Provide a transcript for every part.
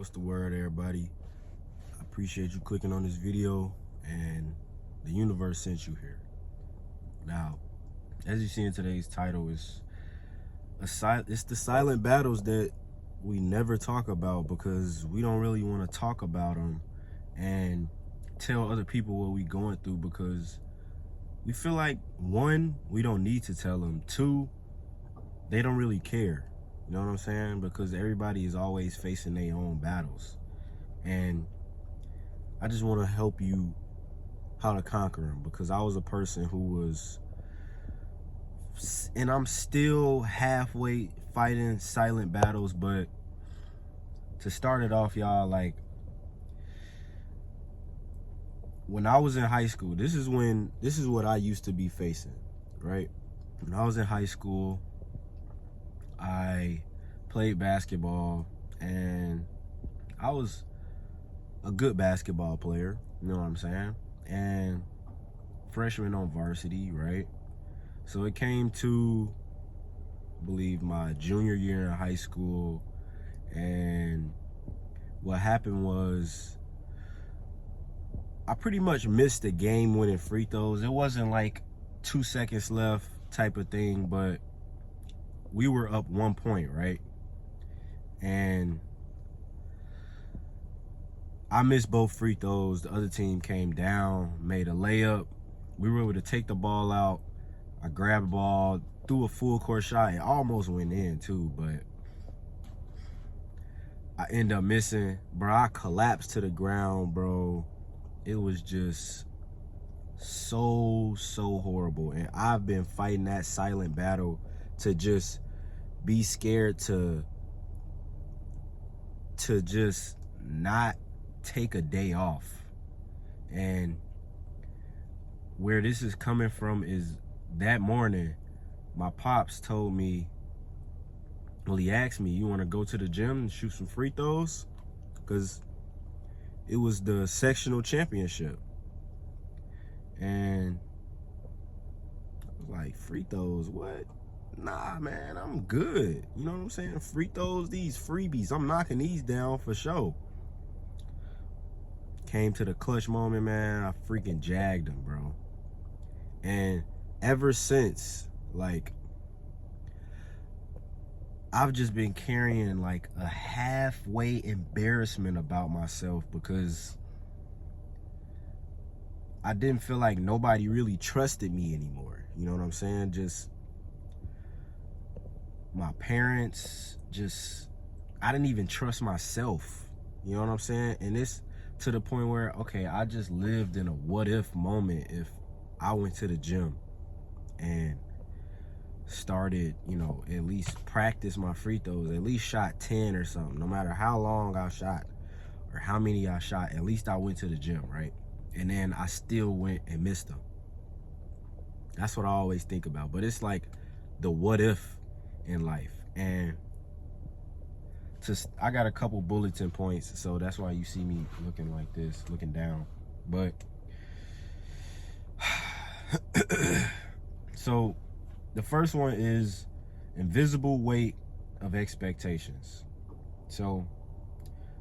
What's the word, everybody? I appreciate you clicking on this video, and the universe sent you here. Now, as you see in today's title, it's the silent battles that we never talk about because we don't really want to talk about them and tell other people what we going through, because we feel like, one, we don't need to tell them. Two, they don't really care. You know what I'm saying? Because everybody is always facing their own battles. And I just want to help you how to conquer them, because I was a person who was, and I'm still halfway fighting silent battles. But to start it off, y'all, like, when I was in high school, this is what I used to be facing, right? When I was in high school, I played basketball, and I was a good basketball player, you know what I'm saying? And freshman on varsity, right? So it came to, I believe, my junior year in high school, and what happened was I pretty much missed the game-winning free throws. It wasn't like 2 seconds left type of thing, but we were up 1 point, right? And I missed both free throws. The other team came down, made a layup. We were able to take the ball out. I grabbed the ball, threw a full court shot. It almost went in too, but I ended up missing. Bro, I collapsed to the ground, bro. It was just so horrible. And I've been fighting that silent battle to just be scared to just not take a day off. And where this is coming from is that morning, my pops told me, well, he asked me, you want to go to the gym and shoot some free throws? Because it was the sectional championship. And I was like, free throws, what? Nah, man, I'm good. You know what I'm saying? Free throws, these freebies, I'm knocking these down for sure. Came to the clutch moment, man, I freaking jagged him, bro. And ever since, like, I've just been carrying like a halfway embarrassment about myself, because I didn't feel like nobody really trusted me anymore. You know what I'm saying? Just my parents, I didn't even trust myself. You know what I'm saying? And it's to the point where, okay, I just lived in a what if moment. If I went to the gym and started, you know, at least practice my free throws, at least shot 10 or something, no matter how long I shot or how many I shot, at least I went to the gym, right? And then I still went and missed them. That's what I always think about. But it's like the what if in life. And I got a couple bulletin points, so that's why you see me looking like this, looking down. But so the first one is invisible weight of expectations. So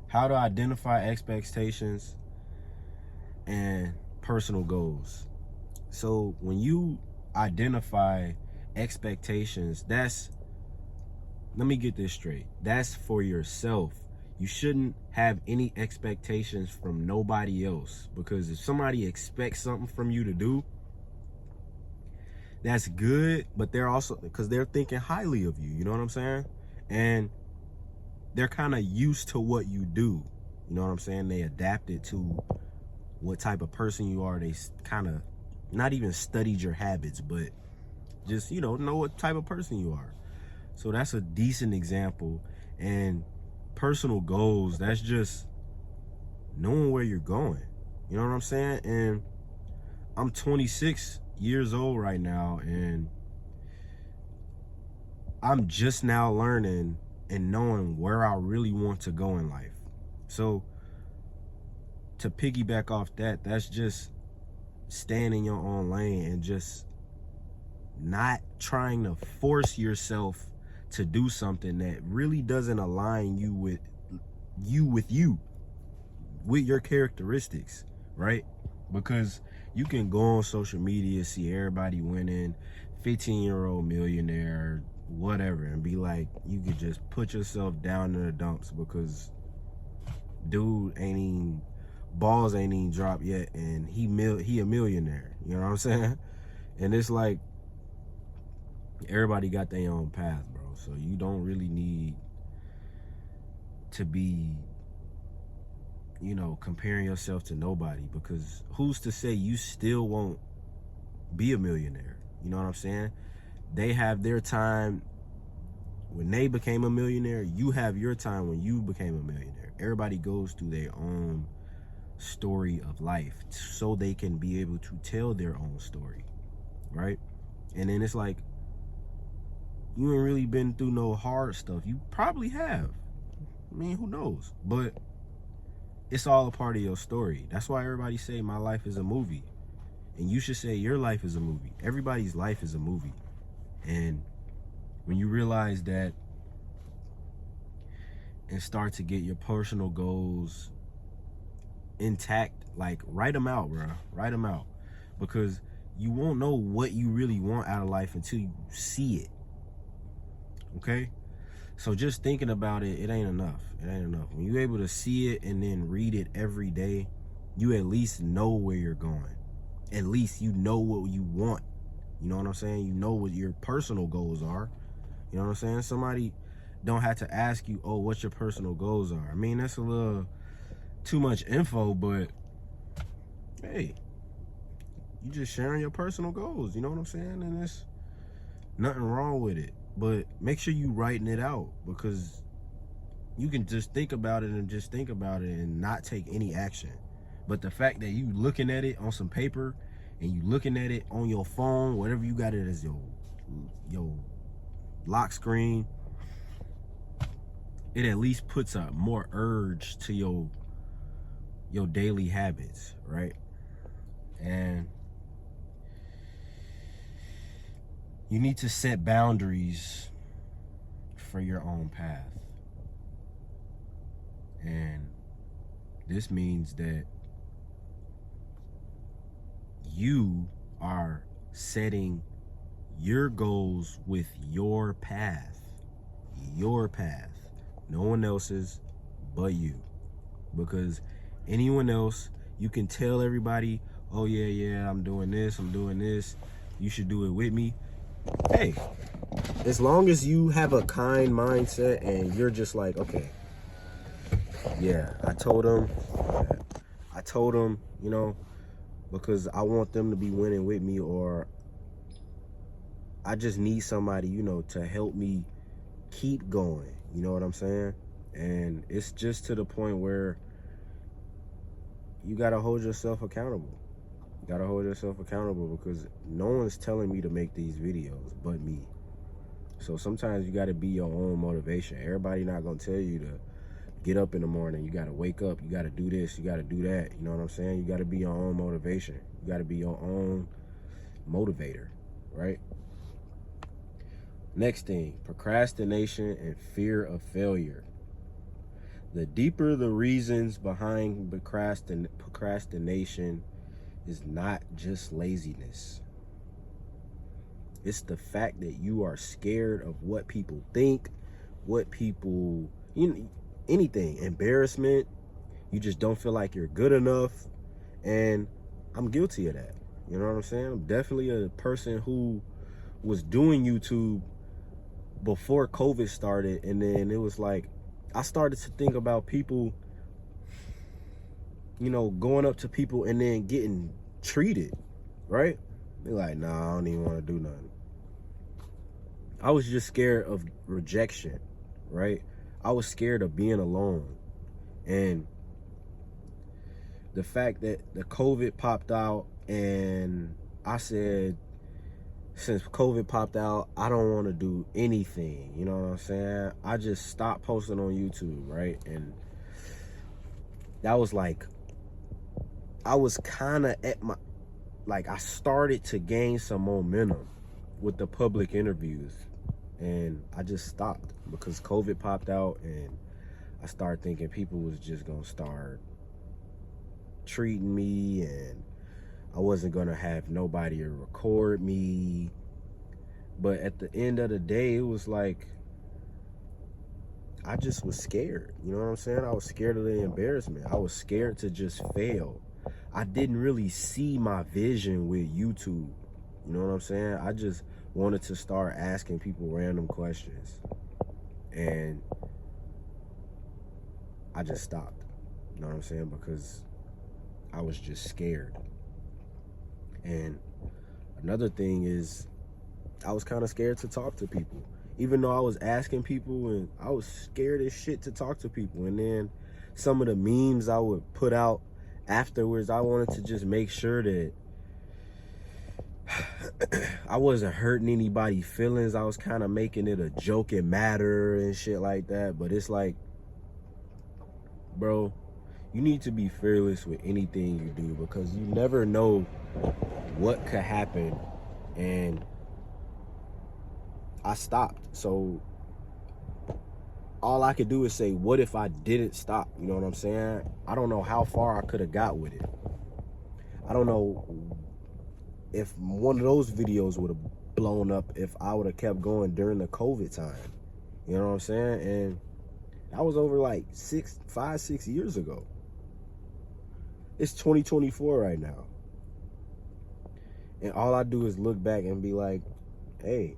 how to identify expectations and personal goals. So when you identify expectations, let me get this straight. That's for yourself. You shouldn't have any expectations from nobody else, because if somebody expects something from you to do, that's good, but they're also, because they're thinking highly of you, you know what I'm saying? And they're kind of used to what you do, you know what I'm saying? They adapted to what type of person you are. They kind of not even studied your habits, but just, you know what type of person you are. So that's a decent example. And personal goals, that's just knowing where you're going. You know what I'm saying? And I'm 26 years old right now, and I'm just now learning and knowing where I really want to go in life. So to piggyback off that, that's just staying in your own lane and just not trying to force yourself to do something that really doesn't align you with you with your characteristics, right? Because you can go on social media, see everybody winning, 15-year-old millionaire, whatever, and be like, you could just put yourself down in the dumps because dude balls ain't even dropped yet, and he a millionaire. You know what I'm saying? And it's like, everybody got their own path, bro. So you don't really need to be, comparing yourself to nobody, because who's to say you still won't be a millionaire? You know what I'm saying? They have their time when they became a millionaire. You have your time when you became a millionaire. Everybody goes through their own story of life so they can be able to tell their own story, right? And then it's like, you ain't really been through no hard stuff. You probably have. I mean, who knows? But it's all a part of your story. That's why everybody say my life is a movie. And you should say your life is a movie. Everybody's life is a movie. And when you realize that and start to get your personal goals intact, like, write them out, bro. Write them out. Because you won't know what you really want out of life until you see it. Okay? So just thinking about it, it ain't enough. It ain't enough. When you're able to see it and then read it every day, you at least know where you're going. At least you know what you want. You know what I'm saying? You know what your personal goals are. You know what I'm saying? Somebody don't have to ask you, oh, what your personal goals are. I mean, that's a little too much info, but hey, you just sharing your personal goals. You know what I'm saying? And there's nothing wrong with it. But make sure you writing it out, because you can just think about it and not take any action. But the fact that you looking at it on some paper and you looking at it on your phone, whatever you got it as your lock screen, it at least puts a more urge to your daily habits, right? And you need to set boundaries for your own path. And this means that you are setting your goals with your path. Your path. No one else's but you. Because anyone else, you can tell everybody, oh yeah, I'm doing this, you should do it with me. Hey, as long as you have a kind mindset and you're just like, okay, yeah, I told them, because I want them to be winning with me, or I just need somebody, to help me keep going. You know what I'm saying? And it's just to the point where you got to hold yourself accountable. You got to hold yourself accountable, because no one's telling me to make these videos but me. So sometimes you got to be your own motivation. Everybody not going to tell you to get up in the morning. You got to wake up. You got to do this. You got to do that. You know what I'm saying? You got to be your own motivation. You got to be your own motivator, right? Next thing, procrastination and fear of failure. The deeper the reasons behind procrastination is not just laziness. It's the fact that you are scared of what people think, anything, embarrassment. You just don't feel like you're good enough. And I'm guilty of that. You know what I'm saying? I'm definitely a person who was doing YouTube before COVID started. And then it was like, I started to think about people, going up to people and then getting treated, right? They're like, nah, I don't even want to do nothing. I was just scared of rejection, right? I was scared of being alone. And the fact that the COVID popped out, and I said, since COVID popped out, I don't want to do anything. You know what I'm saying? I just stopped posting on YouTube, right? And that was like, I was kind of at my, like, I started to gain some momentum with the public interviews, and I just stopped because COVID popped out, and I started thinking people was just gonna start treating me, and I wasn't gonna have nobody to record me. But at the end of the day, it was like, I just was scared. You know what I'm saying? I was scared of the embarrassment. I was scared to just fail. I didn't really see my vision with YouTube. You know what I'm saying? I just wanted to start asking people random questions. And I just stopped. You know what I'm saying? Because I was just scared. And another thing is, I was kind of scared to talk to people. Even though I was asking people, and I was scared as shit to talk to people. And then some of the memes I would put out afterwards, I wanted to just make sure that I wasn't hurting anybody's feelings. I was kind of making it a joking matter and shit like that. But it's like, bro, you need to be fearless with anything you do, because you never know what could happen. And I stopped. So all I could do is say, what if I didn't stop? You know what I'm saying? I don't know how far I could have got with it. I don't know if one of those videos would have blown up if I would have kept going during the COVID time. You know what I'm saying? And that was over like 5-6 years ago. It's 2024 right now. And all I do is look back and be like, hey,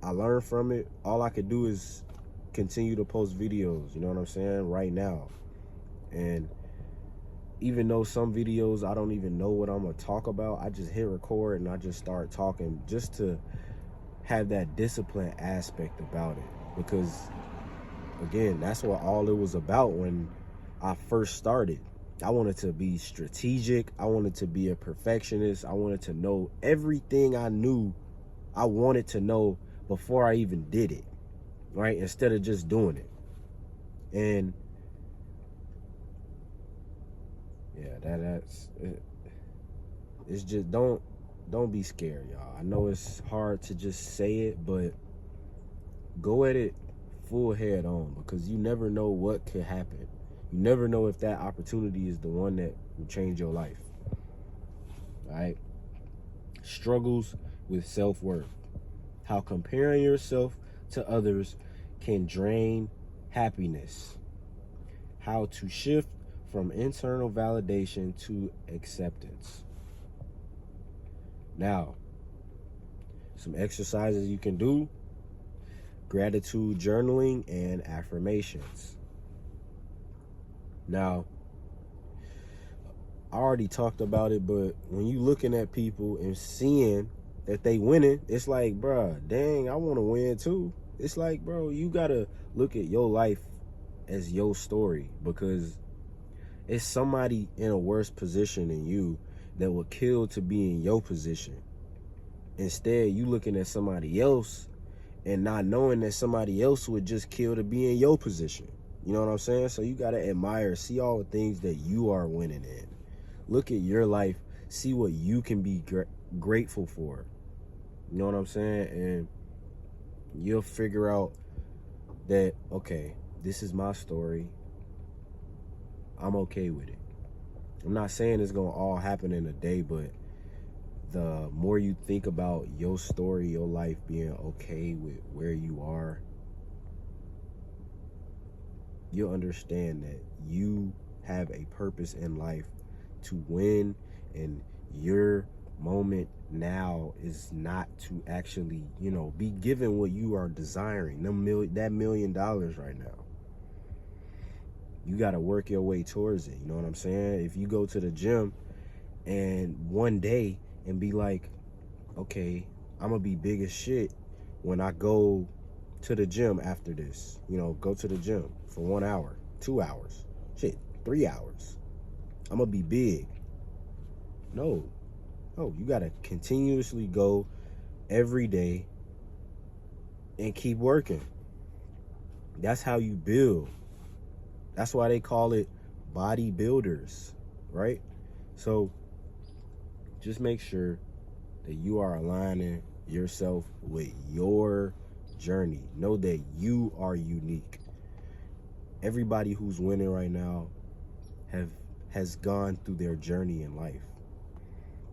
I learned from it. All I could do is continue to post videos, you know what I'm saying, right now. And even though some videos I don't even know what I'm gonna talk about, I just hit record and I just start talking, just to have that discipline aspect about it. Because again, that's what all it was about when I first started. I wanted to be strategic. I wanted to be a perfectionist. I wanted to know everything I knew. I wanted to know before I even did it, right? Instead of just doing it. And yeah, that's it. It's just, don't be scared, y'all. I know it's hard to just say it, but go at it full head on, because you never know what could happen. You never know if that opportunity is the one that will change your life. All right? Struggles with self-worth. How comparing yourself to others can drain happiness. How to shift from internal validation to acceptance. Now, some exercises you can do: gratitude journaling and affirmations. Now, I already talked about it, but when you looking at people and seeing that they winning, it's like, bruh, dang, I want to win too. It's like, bro, you gotta look at your life as your story, because it's somebody in a worse position than you that would kill to be in your position. Instead, you looking at somebody else and not knowing that somebody else would just kill to be in your position. You know what I'm saying? So you gotta admire, see all the things that you are winning in. Look at your life, see what you can be grateful for. You know what I'm saying? And you'll figure out that, okay, this is my story. I'm okay with it. I'm not saying it's gonna all happen in a day, but the more you think about your story, your life being okay with where you are, you'll understand that you have a purpose in life to win, and your moment now is not to actually, be given what you are desiring, that $1 million right now. You got to work your way towards it. You know what I'm saying? If you go to the gym and one day and be like, okay, I'm gonna be big as shit when I go to the gym after this. Go to the gym for 1 hour, 2 hours, 3 hours. I'm gonna be big. No, you gotta continuously go every day and keep working. That's how you build. That's why they call it bodybuilders, right? So just make sure that you are aligning yourself with your journey. Know that you are unique. everybody who's winning right now has gone through their journey in life.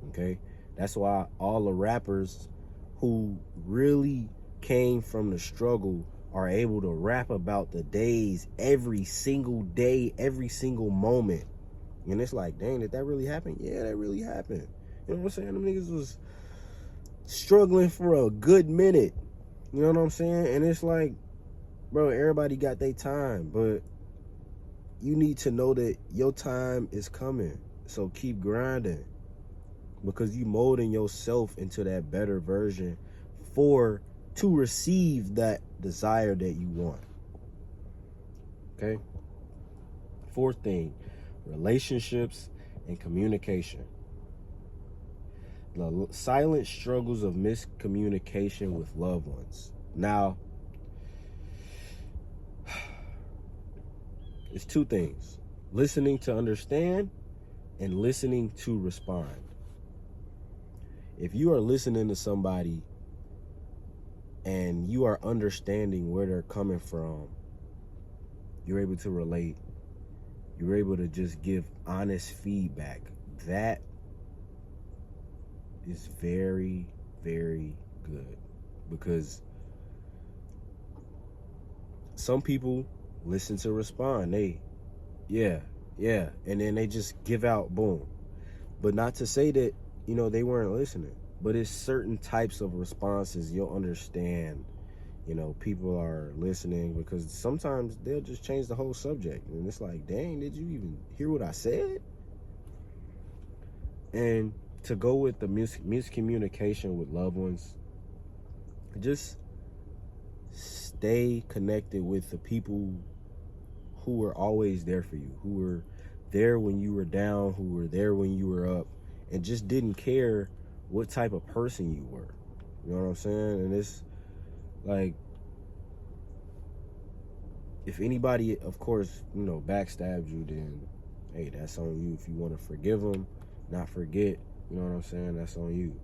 Okay? That's why all the rappers who really came from the struggle are able to rap about the days, every single day, every single moment. And it's like, dang, did that really happen? Yeah, that really happened. You know what I'm saying? Them niggas was struggling for a good minute. You know what I'm saying? And it's like, bro, everybody got their time, but you need to know that your time is coming. So keep grinding, because you molding yourself into that better version to receive that desire that you want. Okay? Fourth thing, relationships and communication. The silent struggles of miscommunication with loved ones. Now, it's two things: listening to understand and listening to respond. If you are listening to somebody and you are understanding where they're coming from, you're able to relate, you're able to just give honest feedback. That is very, very good, because some people listen to respond. Yeah, and then they just give out, boom. But not to say that, they weren't listening, but it's certain types of responses you'll understand, people are listening, because sometimes they'll just change the whole subject. And it's like, dang, did you even hear what I said? And to go with the miscommunication with loved ones, just stay connected with the people who were always there for you, who were there when you were down, who were there when you were up, and just didn't care what type of person you were. You know what I'm saying? And it's like, if anybody, of course, backstabbed you, then, hey, that's on you. If you want to forgive them, not forget, you know what I'm saying? That's on you.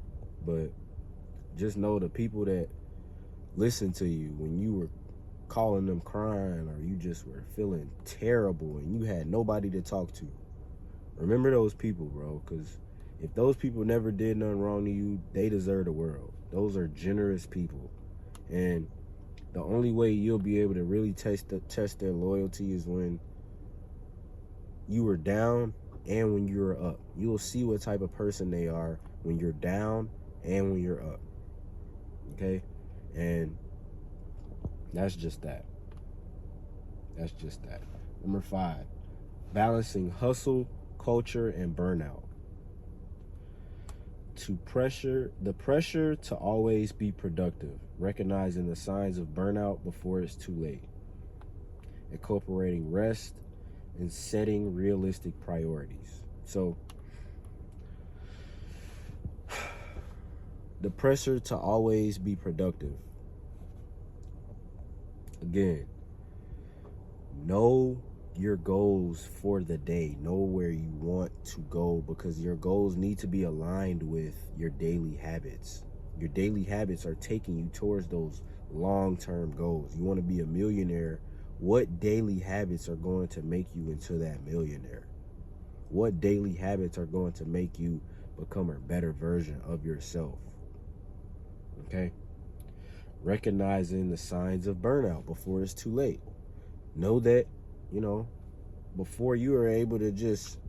But just know the people that listened to you when you were calling them crying, or you just were feeling terrible and you had nobody to talk to. Remember those people, bro, because if those people never did nothing wrong to you, they deserve the world. Those are generous people. And the only way you'll be able to really test their loyalty is when you were down and when you were up. You will see what type of person they are when you're down and when you're up. Okay? And that's just that. That's just that. Number 5, balancing hustle, culture, and burnout. The pressure to always be productive, recognizing the signs of burnout before it's too late, incorporating rest, and setting realistic priorities. So, the pressure to always be productive. Again, know your goals for the day. Know where you want to go, because your goals need to be aligned with your daily habits. Your daily habits are taking you towards those long-term goals. You want to be a millionaire. What daily habits are going to make you into that millionaire? What daily habits are going to make you become a better version of yourself? Okay? Recognizing the signs of burnout before it's too late. Know that, before you were able to just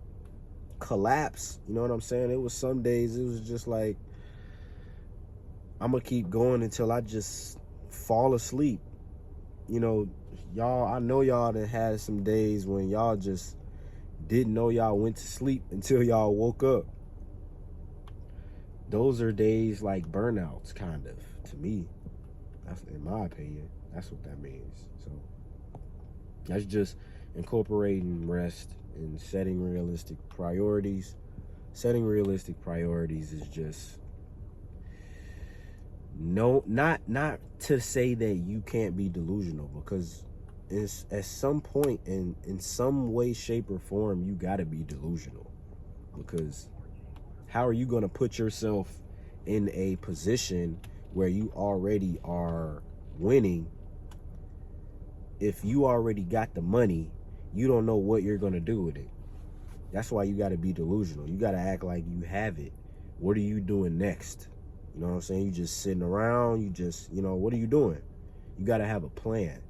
collapse, you know what I'm saying? It was some days it was just like, I'm going to keep going until I just fall asleep. Y'all, I know y'all that had some days when y'all just didn't know y'all went to sleep until y'all woke up. Those are days like burnouts, kind of, to me. That's, in my opinion, that's what that means. So that's just incorporating rest and setting realistic priorities. Setting realistic priorities is just not to say that you can't be delusional, because it's at some point in some way, shape, or form, you got to be delusional. Because how are you going to put yourself in a position where you already are winning if you already got the money, you don't know what you're going to do with it. That's why you got to be delusional. You got to act like you have it. What are you doing next? You know what I'm saying? You just sitting around. You just, what are you doing? You got to have a plan.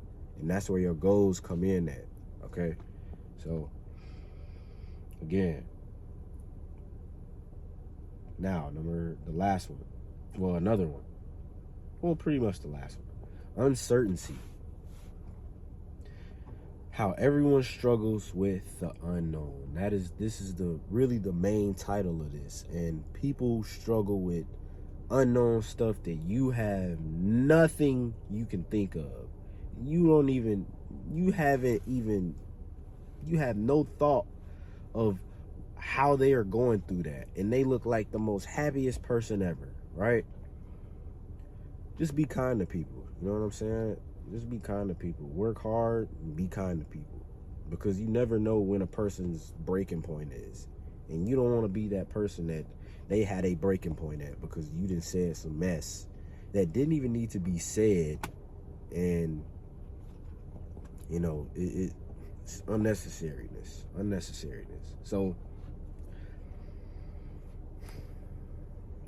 And that's where your goals come in at. Okay? So, again. Now, the last one. Well, another one. Well, pretty much the last one. Uncertainty. How everyone struggles with the unknown. This is really the main title of this. And people struggle with unknown stuff that you have nothing you can think of. You have no thought of how they are going through that. And they look like the most happiest person ever, right? Just be kind to people. You know what I'm saying? Just be kind to people. Work hard and be kind to people. Because you never know when a person's breaking point is. And you don't want to be that person that they had a breaking point at because you done said some mess that didn't even need to be said. And, it's unnecessariness. So,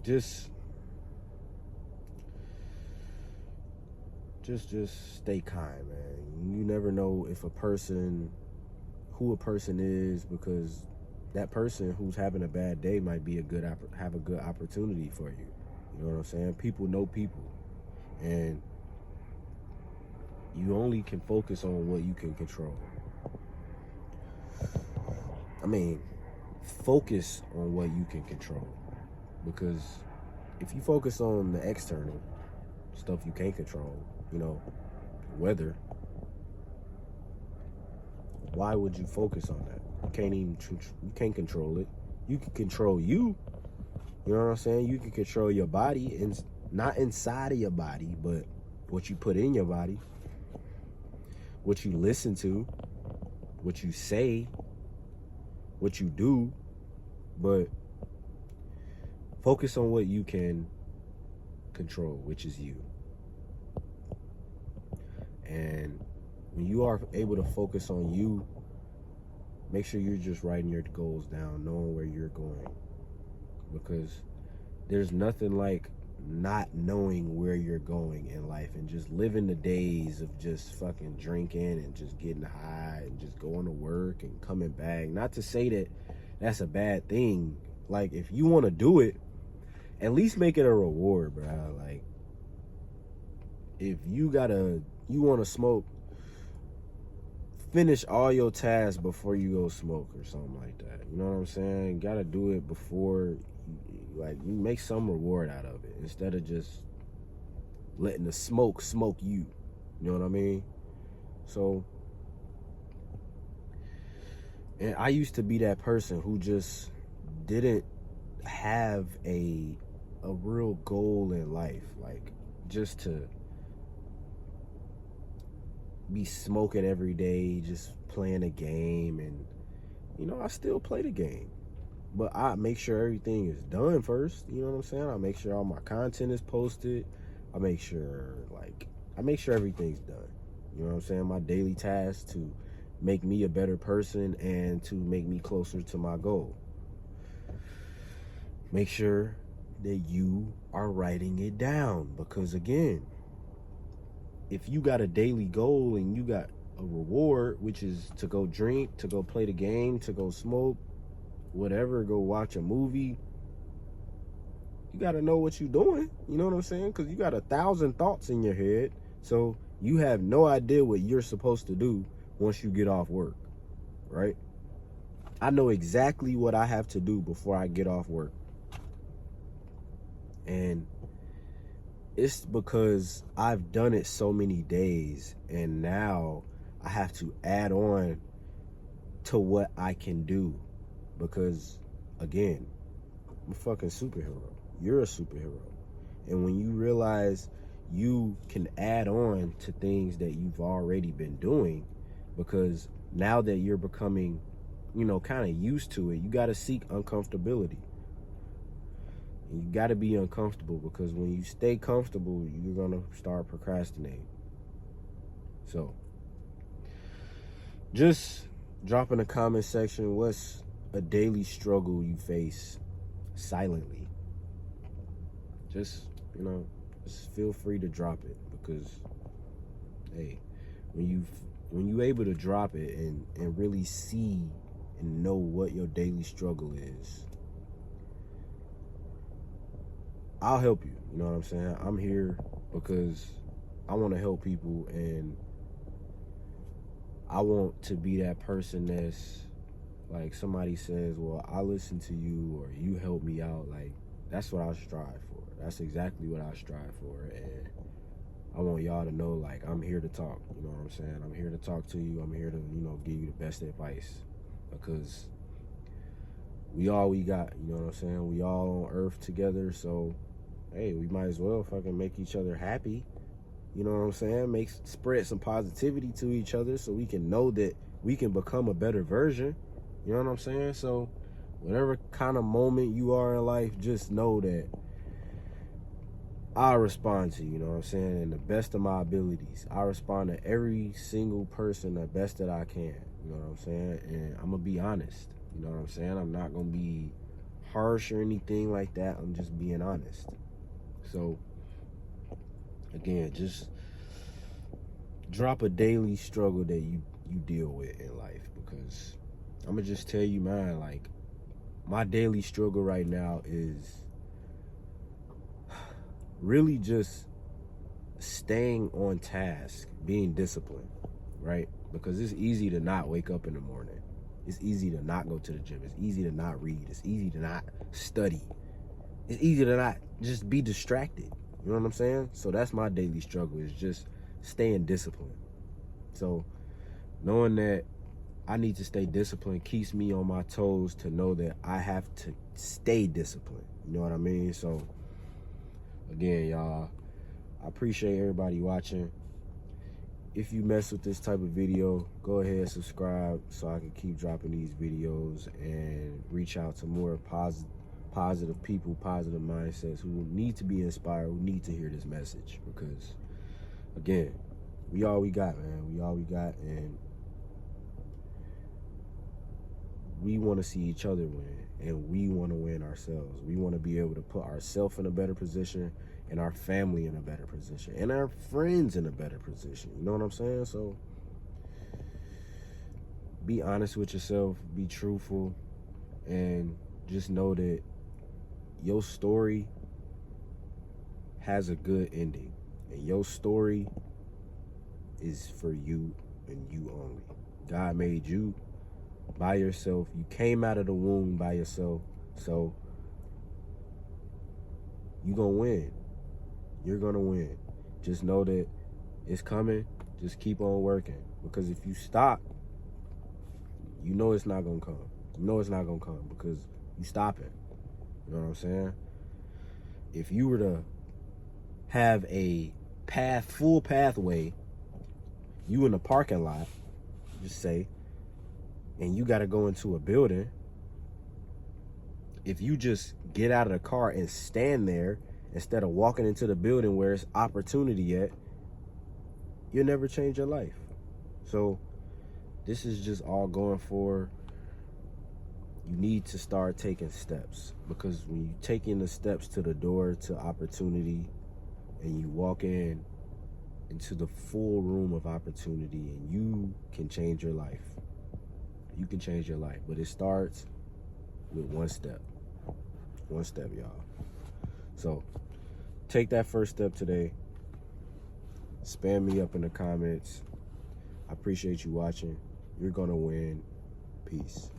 just stay kind, man. You never know who a person is, because that person who's having a bad day might have a good opportunity for you. You know what I'm saying? People know people, and you only can focus on what you can control. Focus on what you can control, because if you focus on the external stuff you can't control, weather, why would you focus on that? You can't control it. You can control you. You know what I'm saying? You can control your body, and not inside of your body, but what you put in your body, what you listen to, what you say, what you do. But focus on what you can control, which is you. And when you are able to focus on you, make sure you're just writing your goals down, knowing where you're going. Because there's nothing like not knowing where you're going in life and just living the days of just fucking drinking and just getting high and just going to work and coming back. Not to say that that's a bad thing. Like, if you want to do it, at least make it a reward, bro. Like, if you want to smoke, finish all your tasks before you go smoke or something like that. You know what I'm saying? You gotta do it before, you make some reward out of it instead of just letting the smoke you. You know what I mean? So, and I used to be that person who just didn't have a real goal in life, like just to be smoking every day, just playing a game. And I still play the game, but I make sure everything is done first. You know what I'm saying? I make sure all my content is posted. I make sure everything's done. You know what I'm saying? My daily tasks to make me a better person and to make me closer to my goal. Make sure that you are writing it down, because again, if you got a daily goal and you got a reward, which is to go drink, to go play the game, to go smoke, whatever, go watch a movie, you got to know what you're doing. You know what I'm saying? Because you got 1,000 thoughts in your head. So you have no idea what you're supposed to do once you get off work, right? I know exactly what I have to do before I get off work. And it's because I've done it so many days, and now I have to add on to what I can do. Because, again, I'm a fucking superhero. You're a superhero. And when you realize you can add on to things that you've already been doing, because now that you're becoming, kind of used to it, you got to seek uncomfortability. You got to be uncomfortable, because when you stay comfortable, you're going to start procrastinating. So, just drop in the comment section what's a daily struggle you face silently. Just, just feel free to drop it, because hey, when you able to drop it and really see and know what your daily struggle is, I'll help you. You know what I'm saying? I'm here because I want to help people, and I want to be that person that's like, somebody says, well, I listen to you or you help me out. Like, that's what I strive for. That's exactly what I strive for. And I want y'all to know, like, I'm here to talk. You know what I'm saying? I'm here to talk to you. I'm here to, give you the best advice, because we all we got. You know what I'm saying? We all on earth together. So, hey, we might as well fucking make each other happy. You know what I'm saying? Spread some positivity to each other so we can know that we can become a better version. You know what I'm saying? So whatever kind of moment you are in life, just know that I respond to you, know what I'm saying? In the best of my abilities. I respond to every single person the best that I can. You know what I'm saying? And I'm going to be honest. You know what I'm saying? I'm not going to be harsh or anything like that. I'm just being honest. So, again, just drop a daily struggle that you deal with in life, because I'm going to just tell you mine. Like, my daily struggle right now is really just staying on task, being disciplined, right? Because it's easy to not wake up in the morning. It's easy to not go to the gym. It's easy to not read. It's easy to not study. It's easy to not just be distracted. You know what I'm saying? So that's my daily struggle, is just staying disciplined. So knowing that I need to stay disciplined keeps me on my toes to know that I have to stay disciplined. You know what I mean? So again, y'all, I appreciate everybody watching. If you mess with this type of video, go ahead and subscribe so I can keep dropping these videos and reach out to more positive people, positive mindsets who need to be inspired, who need to hear this message. Because, again, we all we got, man. We all we got, and we want to see each other win, and we want to win ourselves. We want to be able to put ourselves in a better position, and our family in a better position, and our friends in a better position. You know what I'm saying? So be honest with yourself, be truthful, and just know that your story has a good ending, and your story is for you and you only. God made you by yourself. You came out of the womb by yourself. So you're gonna win. You're gonna win. Just know that it's coming. Just keep on working, because if you stop, you know it's not gonna come. You know it's not gonna come because you stopping. You know what I'm saying? If you were to have a full pathway, you in the parking lot, just say, and you got to go into a building, if you just get out of the car and stand there instead of walking into the building where it's opportunity at, you'll never change your life. So this is just all going for, you need to start taking steps, because when you taking the steps to the door to opportunity, and you walk into the full room of opportunity, and you can change your life. You can change your life, but it starts with one step. One step, y'all. So take that first step today. Spam me up in the comments. I appreciate you watching. You're gonna win. Peace.